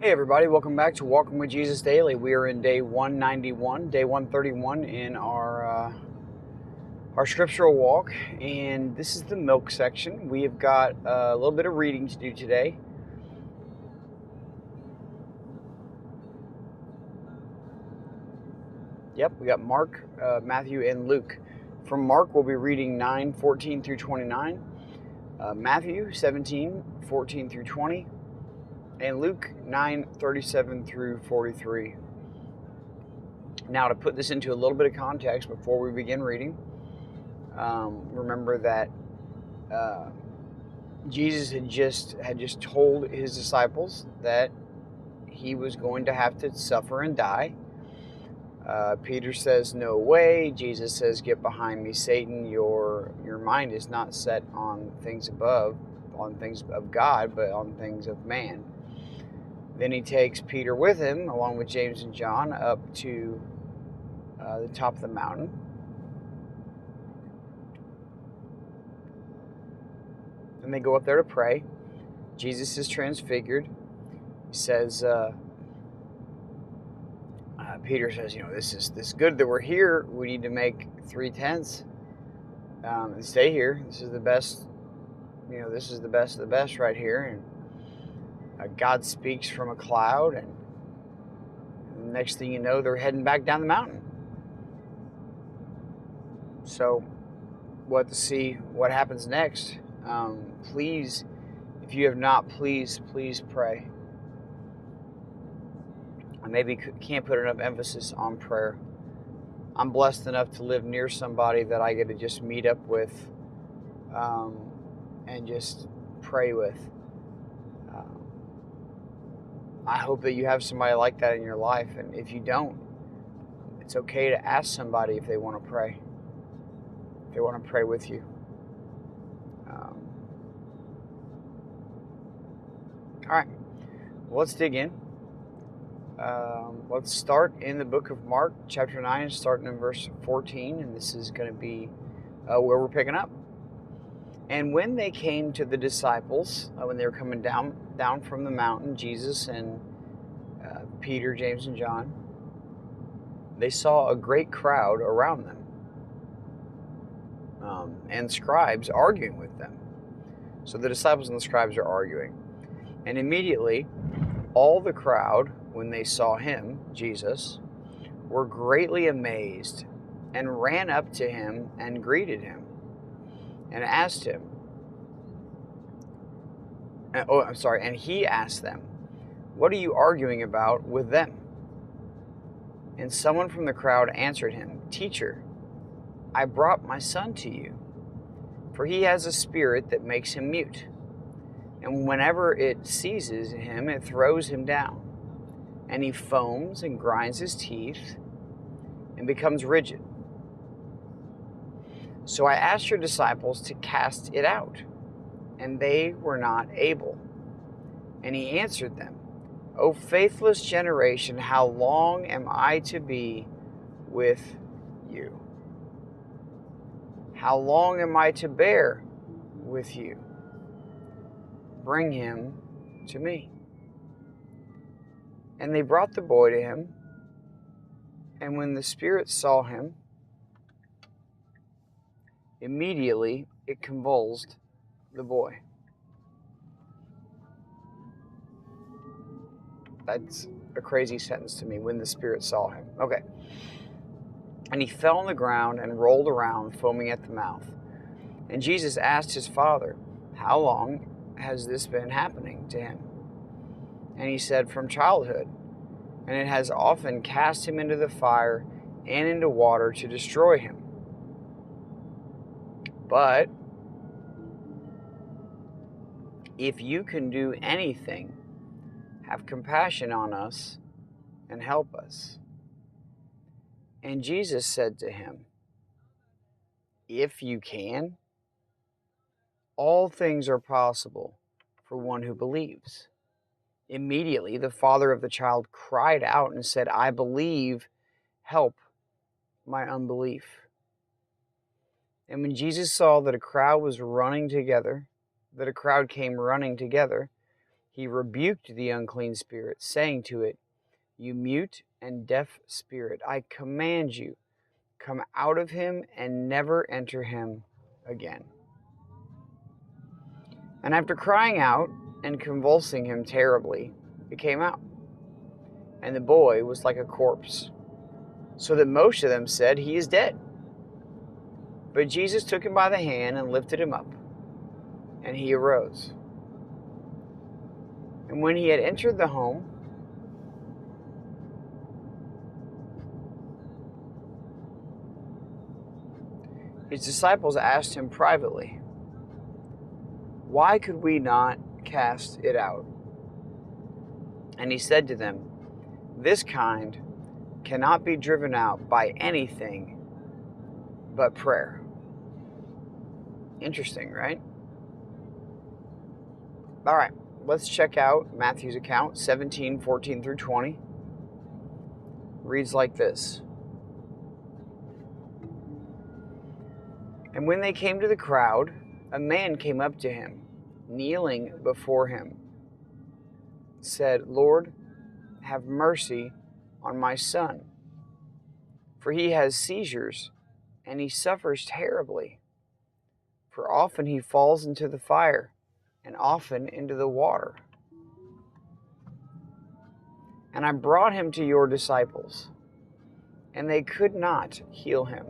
Hey everybody, welcome back to Walking with Jesus Daily. We are in day 191, day 131 in our scriptural walk, and this is the milk section. We have got a little bit of reading to do today. Yep, we got Mark, Matthew, and Luke. From Mark, we'll be reading 9:14 through 29, Matthew 17:14 through 20, and Luke 9:37 through 43. Now, to put this into a little bit of context before we begin reading, remember that Jesus had just told his disciples that he was going to have to suffer and die. Peter says, "No way." Jesus says, "Get behind me, Satan. Your mind is not set on things above, on things of God, but on things of man." Then he takes Peter with him, along with James and John, up to the top of the mountain. And they go up there to pray. Jesus is transfigured. He says, Peter says, this is good that we're here. We need to make 3 tents and stay here. This is the best. This is the best of the best right here. And God speaks from a cloud, and the next thing you know, they're heading back down the mountain. So we'll have to see what happens next. Please, if you have not, please pray. I maybe can't put enough emphasis on prayer. I'm blessed enough to live near somebody that I get to just meet up with and just pray with. I hope that you have somebody like that in your life, and if you don't, it's okay to ask somebody if they want to pray. If they want to pray with you. All right, well, let's dig in. Let's start in the book of Mark, chapter 9, starting in verse 14, and this is going to be where we're picking up. And when they came to the disciples, when they were coming down from the mountain, Jesus and Peter, James, and John, they saw a great crowd around them, and scribes arguing with them. So the disciples and the scribes are arguing. And immediately, all the crowd, when they saw him, Jesus, were greatly amazed and ran up to him and greeted him and asked him, and he asked them, "What are you arguing about with them?" And someone from the crowd answered him, "Teacher, I brought my son to you, for he has a spirit that makes him mute. And whenever it seizes him, it throws him down, and he foams and grinds his teeth and becomes rigid. So I asked your disciples to cast it out, and they were not able." And he answered them, "O faithless generation, how long am I to be with you? How long am I to bear with you? Bring him to me." And they brought the boy to him, and when the spirit saw him, immediately it convulsed the boy. That's a crazy sentence to me, when the spirit saw him. Okay. And he fell on the ground and rolled around, foaming at the mouth. And Jesus asked his father, "How long has this been happening to him?" And he said, "From childhood. And it has often cast him into the fire and into water to destroy him. But if you can do anything, have compassion on us and help us." And Jesus said to him, "If you can, all things are possible for one who believes." Immediately the father of the child cried out and said, "I believe, help my unbelief." And when Jesus saw that a crowd came running together, he rebuked the unclean spirit, saying to it, "You mute and deaf spirit, I command you, come out of him and never enter him again." And after crying out and convulsing him terribly, it came out. And the boy was like a corpse, so that most of them said, "He is dead." But Jesus took him by the hand and lifted him up, and he arose. And when he had entered the home, his disciples asked him privately, "Why could we not cast it out?" And he said to them, "This kind cannot be driven out by anything but prayer." Interesting, right? All right, let's check out Matthew's account, 17:14 through 20. Reads like this. And when they came to the crowd, a man came up to him, kneeling before him, said, "Lord, have mercy on my son, for he has seizures, and he suffers terribly. For often he falls into the fire, and often into the water. And I brought him to your disciples, and they could not heal him."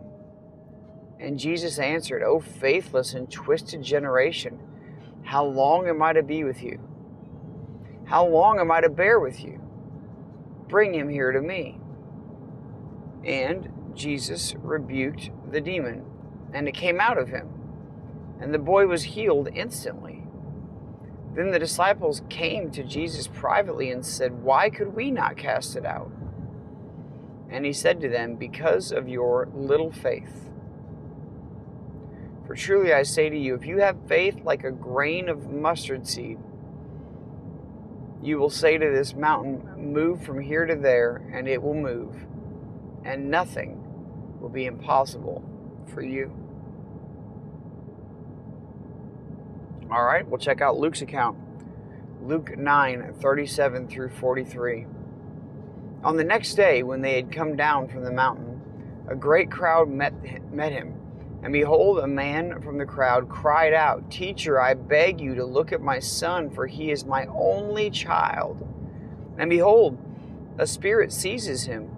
And Jesus answered, "O faithless and twisted generation, how long am I to be with you? How long am I to bear with you? Bring him here to me." And Jesus rebuked the demon, and it came out of him, and the boy was healed instantly. Then the disciples came to Jesus privately and said, "Why could we not cast it out?" And he said to them, "Because of your little faith. For truly I say to you, if you have faith like a grain of mustard seed, you will say to this mountain, 'Move from here to there,' and it will move, and nothing will be impossible for you." All right, we'll check out Luke's account. Luke 9:37 through 43. On the next day, when they had come down from the mountain, a great crowd met him. And behold, a man from the crowd cried out, "Teacher, I beg you to look at my son, for he is my only child. And behold, a spirit seizes him,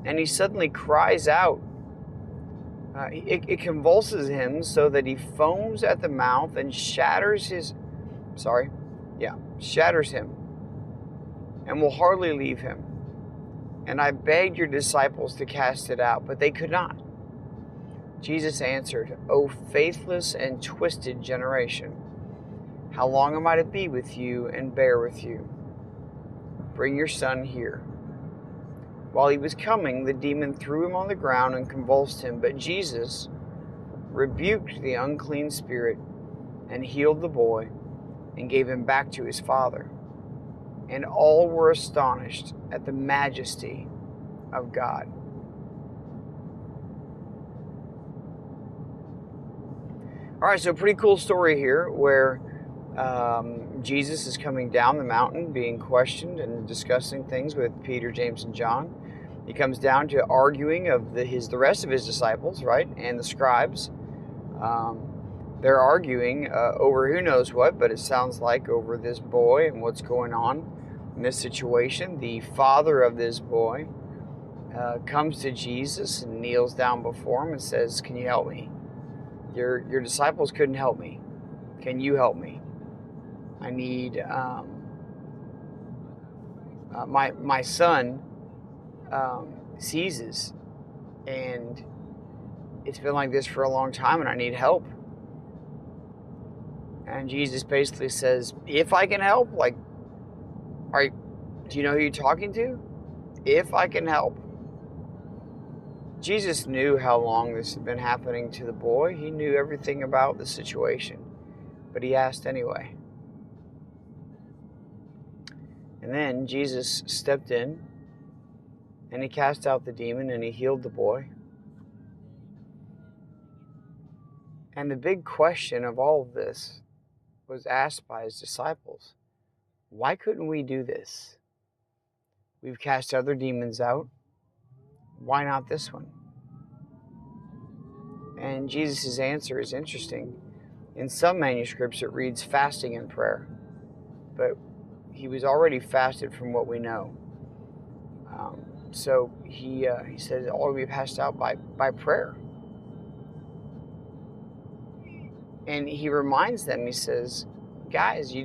and he suddenly cries out. It convulses him so that he foams at the mouth and shatters him, and will hardly leave him. And I begged your disciples to cast it out, but they could not." Jesus answered, "O faithless and twisted generation, how long am I to be with you and bear with you? Bring your son here." While he was coming, the demon threw him on the ground and convulsed him. But Jesus rebuked the unclean spirit and healed the boy and gave him back to his father. And all were astonished at the majesty of God. All right, so pretty cool story here where Jesus is coming down the mountain being questioned and discussing things with Peter, James, and John. He comes down to arguing of the rest of his disciples, right, and the scribes. They're arguing over who knows what, but it sounds like over this boy and what's going on in this situation. The father of this boy comes to Jesus and kneels down before him and says, "Can you help me? Your disciples couldn't help me. Can you help me? I need my son seizes, and it's been like this for a long time, and I need help." And Jesus basically says, "If I can help, do you know who you're talking to? If I can help." Jesus knew how long this had been happening to the boy. He knew everything about the situation, but he asked anyway. And then Jesus stepped in, and he cast out the demon, and he healed the boy. And the big question of all of this was asked by his disciples. why couldn't we do this? We've cast other demons out. Why not this one? And Jesus' answer is interesting. In some manuscripts, it reads fasting and prayer. But he was already fasted from what we know. So he said, all will be passed out by prayer. And he reminds them, he says, guys, you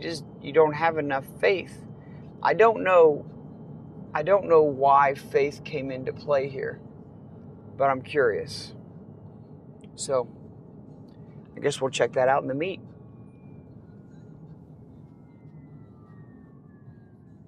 don't have enough faith. I don't know why faith came into play here, but I'm curious. So I guess we'll check that out in the meat.